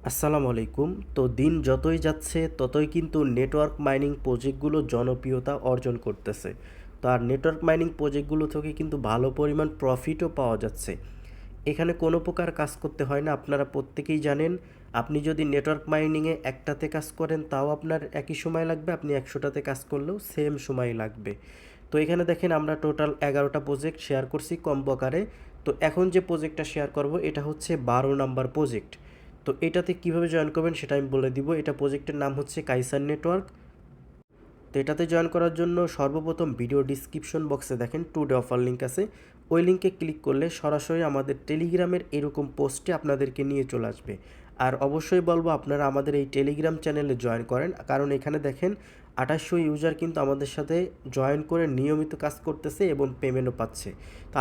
আসসালামু আলাইকুম। তো দিন যতই যাচ্ছে ততই কিন্তু নেটওয়ার্ক মাইনিং প্রজেক্টগুলো জনপ্রিয়তা অর্জন করতেছে। তো আর নেটওয়ার্ক মাইনিং প্রজেক্টগুলো থেকে কিন্তু ভালো পরিমাণ প্রফিটও পাওয়া যাচ্ছে। এখানে কোনো প্রকার কাজ করতে হয় না, আপনারা প্রত্যেকেই জানেন। আপনি যদি নেটওয়ার্ক মাইনিংয়ে একটাতে কাজ করেন তাও আপনার একই সময় লাগবে, আপনি 100টাতে কাজ করলেও সেম সময় লাগবে। তো এখানে দেখেন আমরা টোটাল 11টা প্রজেক্ট শেয়ার করছি কম্বো আকারে। তো এখন যে প্রজেক্টটা শেয়ার করব এটা হচ্ছে 12 নাম্বার প্রজেক্ট। তো এটাতে কিভাবে জয়েন করবেন সেটা আমি বলে দিব। এটা প্রজেক্টের নাম হচ্ছে কাইসার নেটওয়ার্ক। তো এটাতে জয়েন করার জন্য সর্বপ্রথম ভিডিও ডিসক্রিপশন বক্সে দেখেন টুডে অফার লিঙ্ক আছে। ওই লিঙ্কে ক্লিক করলে সরাসরি আমাদের টেলিগ্রামের এরকম পোস্টে আপনাদেরকে নিয়ে চলে আসবে। আর অবশ্যই বলবো আপনারা আমাদের এই টেলিগ্রাম চ্যানেলে জয়েন করেন, কারণ এখানে দেখেন 2800 ইউজার কিন্তু আমাদের সাথে জয়েন করে নিয়মিত কাজ করতেছে এবং পেমেন্টও পাচ্ছে।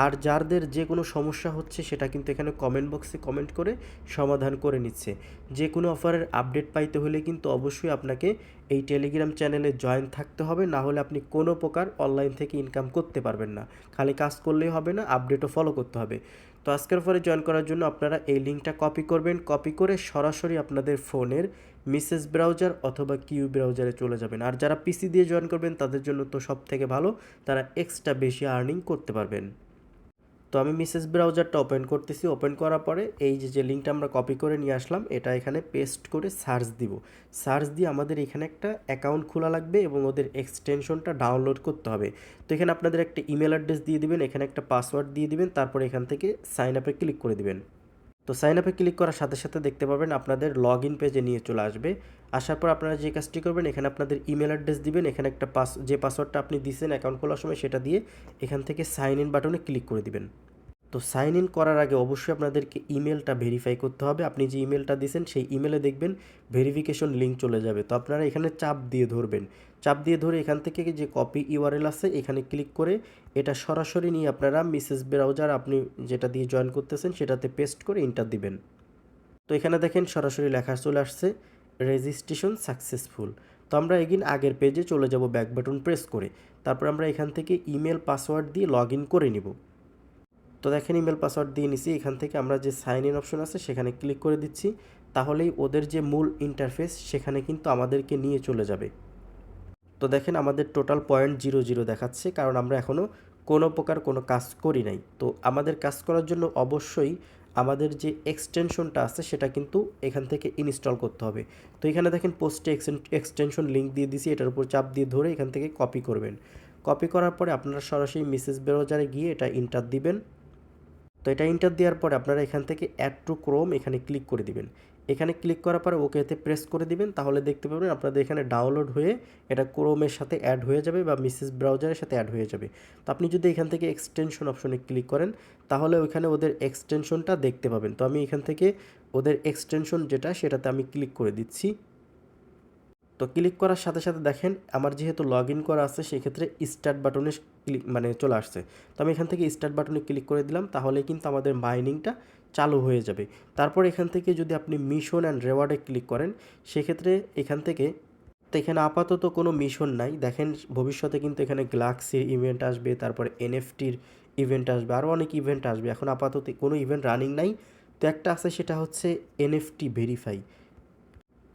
আর যাদের যে কোনো সমস্যা হচ্ছে সেটা কিন্তু এখানে কমেন্ট বক্সে কমেন্ট করে সমাধান করে নিচ্ছে। যে কোনো অফারের আপডেট পাইতে হলে কিন্তু অবশ্যই আপনাকে এই টেলিগ্রাম চ্যানেলে জয়েন থাকতে হবে, না হলে আপনি কোনো প্রকার অনলাইন থেকে ইনকাম করতে পারবেন না। খালি কাজ করলেই হবে না, আপডেটও ফলো করতে হবে। তো আজকের পরে জয়েন করার জন্য আপনারা এই লিঙ্কটা কপি করবেন, কপি করে সরাসরি আপনাদের ফোনের মিসেস ব্রাউজার অথবা কিউ ব্রাউজারে চলে যাবেন। আর যারা পিসি দিয়ে জয়েন করবেন তাদের জন্য তো সব থেকে ভালো, তারা এক্সট্রা বেশি আর্নিং করতে পারবেন। তো আমি মিসেস ব্রাউজারটা ওপেন করতেছি। ওপেন করার পরে এই যে লিঙ্কটা আমরা কপি করে নিয়ে আসলাম, এটা এখানে পেস্ট করে সার্চ দিব। সার্চ দিয়ে আমাদের এখানে একটা অ্যাকাউন্ট খোলা লাগবে এবং ওদের এক্সটেনশনটা ডাউনলোড করতে হবে। তো এখানে আপনাদের একটা ইমেল অ্যাড্রেস দিয়ে দিবেন, এখানে একটা পাসওয়ার্ড দিয়ে দিবেন, তারপরে এখান থেকে সাইন আপে ক্লিক করে দিবেন। তো সাইন আপে ক্লিক করার সাথে সাথে দেখতে পাবেন আপনাদের লগ ইন পেজে নিয়ে চলে আসবে। আসার পর আপনারা যে কাজটি করবেন, এখানে আপনাদের ইমেল অ্যাড্রেস দিবেন, এখানে একটা যে পাসওয়ার্ডটা আপনি দিয়েছেন অ্যাকাউন্ট খোলার সময় সেটা দিয়ে এখান থেকে সাইন ইন বাটনে ক্লিক করে দিবেন। তো সাইন ইন করার আগে অবশ্যই আপনাদেরকে ইমেলটা ভেরিফাই করতে হবে। আপনি যে ইমেলটা দিয়েছেন সেই ইমেলে দেখবেন ভেরিফিকেশন লিঙ্ক চলে যাবে। তো আপনারা এখানে চাপ দিয়ে ধরবেন, চাপ দিয়ে ধরে এখান থেকে যে কপি ইউআরএল আছে এখানে ক্লিক করে এটা সরাসরি নিয়ে আপনারা মিসেস ব্রাউজার আপনি যেটা দিয়ে জয়েন করতেছেন সেটাতে পেস্ট করে এন্টার দিবেন। তো এখানে দেখেন সরাসরি লেখা চলে আসছে রেজিস্ট্রেশন সাকসেসফুল। তো আমরা এগিন আগের পেজে চলে যাব ব্যাক বাটন প্রেস করে। তারপর আমরা এখান থেকে ইমেল পাসওয়ার্ড দিয়ে লগ ইন করে নিব। তো দেখেন ইমেল পাসওয়ার্ড দিয়ে নিছি। এখান থেকে আমরা যে সাইন ইন অপশন আছে সেখানে ক্লিক করে দিচ্ছি। তাহলেই ওদের যে মূল ইন্টারফেস সেখানে কিন্তু আমাদেরকে নিয়ে চলে যাবে। তো দেখেন আমাদের টোটাল 0.00 দেখাচ্ছে, কারণ আমরা এখনও কোনো প্রকার কোনো কাজ করি নাই। তো আমাদের কাজ করার জন্য অবশ্যই আমাদের যে এক্সটেনশনটা আছে সেটা কিন্তু এখান থেকে ইনস্টল করতে হবে। তো এখানে দেখেন পোস্টে এক্সটেনশন লিঙ্ক দিয়ে দিছি, এটার উপর চাপ দিয়ে ধরে এখান থেকে কপি করবেন। কপি করার পরে আপনারা সরাসরি মিসেস ব্রাউজারে গিয়ে এটা ইন্টার দিবেন। তো এটা এন্টার দেওয়ার পরে আপনারা এখান থেকে অ্যাড টু ক্রোম এখানে ক্লিক করে দিবেন। এখানে ক্লিক করার পরে ওকেতে প্রেস করে দিবেন, তাহলে দেখতে পাবেন আপনাদের এখানে ডাউনলোড হয়ে এটা ক্রোমের সাথে অ্যাড হয়ে যাবে বা মিসেস ব্রাউজারের সাথে অ্যাড হয়ে যাবে। তো আপনি যদি এখান থেকে এক্সটেনশন অপশনে ক্লিক করেন তাহলে ওইখানে ওদের এক্সটেনশনটা দেখতে পাবেন। তো আমি এখান থেকে ওদের এক্সটেনশন যেটা সেটাতে আমি ক্লিক করে দিচ্ছি। তো ক্লিক করার সাথে সাথে দেখেন আমার যেহেতু লগ ইন করা আছে সেক্ষেত্রে স্টার্ট বাটনে ক্লিক চলে আসছে। তো আমি এখান থেকে স্টার্ট বাটনে ক্লিক করে দিলাম, তাহলে কিন্তু আমাদের মাইনিংটা চালু হয়ে যাবে। তারপর এখান থেকে যদি আপনি মিশন অ্যান্ড রেওয়ার্ডে ক্লিক করেন সেক্ষেত্রে এখান থেকে তো এখানে আপাতত কোনো মিশন নাই। দেখেন ভবিষ্যতে কিন্তু এখানে গ্যালাক্সির ইভেন্ট আসবে, তারপরে এনএফটির ইভেন্ট আসবে, আরও অনেক ইভেন্ট আসবে। এখন আপাতত কোনো ইভেন্ট রানিং নাই। তো একটা আছে সেটা হচ্ছে এনএফটি ভেরিফাই।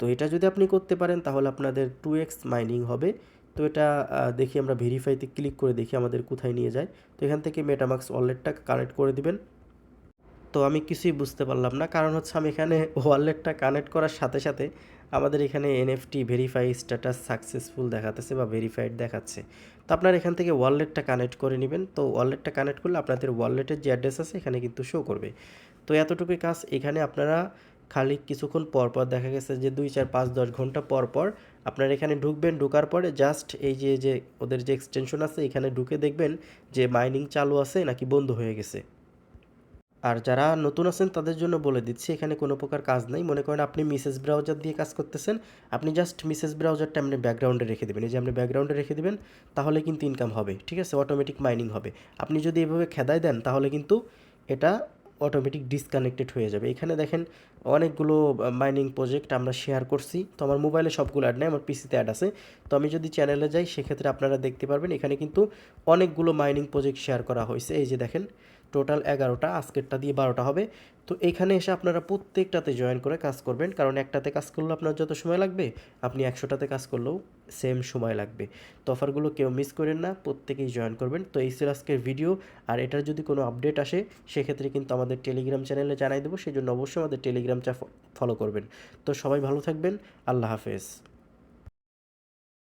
তো এটা যদি আপনি করতে পারেন তাহলে আপনাদের 2x মাইনিং হবে। তো এটা দেখি আমরা ভেরিফাইতে ক্লিক করে দেখি আমাদের কোথায় নিয়ে যায়। তো এখান থেকে মেটামাক্স ওয়ালেটটা কানেক্ট করে দিবেন। তো আমি কিছুই বুঝতে পারলাম না, কারণ হচ্ছে আমি এখানে ওয়ালেটটা কানেক্ট করার সাথে সাথে আমাদের এখানে এনএফটি ভেরিফাই স্ট্যাটাস সাকসেসফুল দেখাতেছে বা ভেরিফাইড দেখাচ্ছে। তো আপনারা এখান থেকে ওয়ালেটটা কানেক্ট করে নেবেন। তো ওয়ালেটটা কানেক্ট করলে আপনাদের ওয়ালেটের যে অ্যাড্রেস আছে এখানে কিন্তু শো করবে। তো এতটুকুই কাজ। এখানে আপনারা খালি কিছুক্ষণ পর পর দেখা গেছে যে 2 4 5 10 ঘন্টা পর পর আপনারা এখানে ঢুকবেন। ঢোকার পরে জাস্ট এই যে ওদের যে এক্সটেনশন আছে এখানে ঢুকে দেখবেন যে মাইনিং চালু আছে নাকি বন্ধ হয়ে গেছে। আর যারা নতুন আছেন তাদের জন্য বলে দিচ্ছি এখানে কোনো প্রকার কাজ নাই। মনে করেন আপনি মিসেস ব্রাউজার দিয়ে কাজ করতেছেন, আপনি জাস্ট মিসেস ব্রাউজারটা আপনি ব্যাকগ্রাউন্ডে রেখে দেবেন। এই যে আপনি ব্যাকগ্রাউন্ডে রেখে দেবেন, তাহলে কিন্তু ইনকাম হবে, ঠিক আছে, অটোমেটিক মাইনিং হবে। আপনি যদি এভাবে খেদাই দেন তাহলে কিন্তু এটা অটোমেটিক ডিসকানেক্টেড হয়ে যাবে। এখানে দেখেন অনেকগুলো মাইনিং প্রজেক্ট আমরা শেয়ার করছি। তো আমার মোবাইলে সবগুলো অ্যাড নেই, আমার পিসিতে অ্যাড আছে। তো আমি যদি চ্যানেলে যাই সেক্ষেত্রে আপনারা দেখতে পারবেন এখানে কিন্তু অনেকগুলো মাইনিং প্রজেক্ট শেয়ার করা হয়েছে, এই যে দেখেন। টোটাল 11টা, আজকেরটা দিয়ে 12টা হবে। তো এখানে এসে আপনারা প্রত্যেকটাতে জয়েন করে কাজ করবেন, কারণ একটাতে কাজ করলে আপনার যত সময় লাগবে আপনি 100টাতে কাজ করলেও সেম সময় লাগবে। তো অফারগুলো কেউ মিস করেন না, প্রত্যেকেই জয়েন করবেন। তো এই ছিল আজকের ভিডিও। আর এটার যদি কোনো আপডেট আসে সেক্ষেত্রে কিন্তু আমাদের টেলিগ্রাম চ্যানেলে জানাই দেবো, সেই জন্য অবশ্যই আমাদের টেলিগ্রামটা ফলো করবেন। তো সবাই ভালো থাকবেন, আল্লাহ হাফেজ।